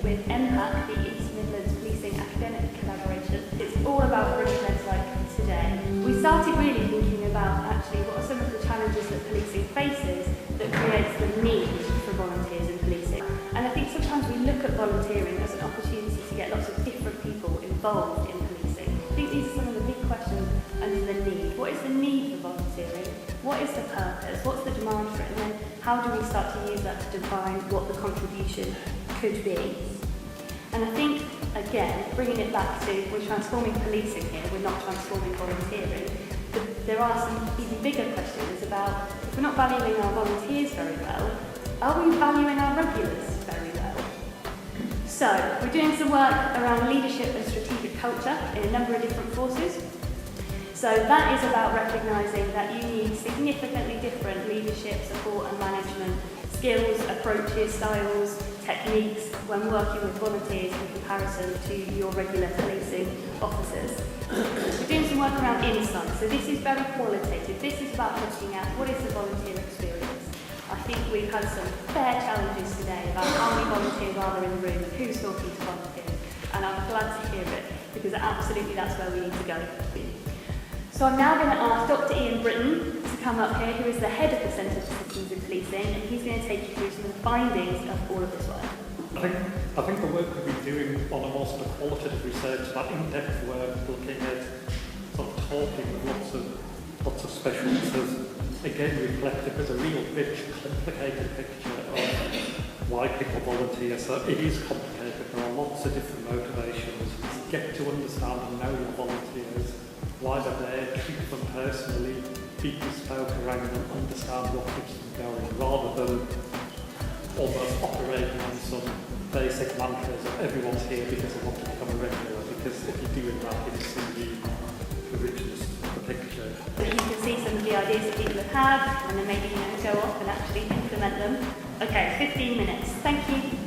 With MPAC, the East Midlands Policing Academic Collaboration. It's all about bringing events like today. We started really thinking about actually what are some of the challenges that policing faces that creates the need for volunteers in policing. And I think sometimes we look at volunteering as an opportunity to get lots of different people involved in policing. I think these are some of the big questions under the need. What is the need for volunteering? What is the purpose? What's the demand for it? And then how do we start to use that to define what the contribution could be? And I think, again, bringing it back to we're transforming policing here, we're not transforming volunteering. But there are some even bigger questions about if we're not valuing our volunteers very well, are we valuing our regulars very well? So, we're doing some work around leadership and strategic culture in a number of different forces. So that is about recognising that you need significantly different leadership, support and management skills, approaches, styles, techniques when working with volunteers in comparison to your regular policing officers. We're doing some work around insight, so this is very qualitative. This is about looking at what is the volunteer experience. I think we've had some fair challenges today about how many volunteers are there in the room and who's talking to volunteers, and I'm glad to hear it because absolutely that's where we need to go. So I'm now going to ask Dr. Iain Britton to come up here, who is the head of the Centre for Systems in Policing, and he's going to take you through some of the findings of all of this work. I think the work we've been doing on a more sort of qualitative research, that in-depth work, looking at sort of talking with lots of specialists, again reflected as a real rich, complicated picture of why people volunteer. So it is complicated. There are lots of different motivations. Get to understand and know your volunteers, why they're there, treat them personally, be bespoke around them, understand what keeps them going, rather than almost operating on some basic mantras of everyone's here because they want to become a regular, because if you're doing that, it's simply the richness of the picture. So you can see some of the ideas that people have had, and then maybe go off and actually implement them. Okay, 15 minutes. Thank you.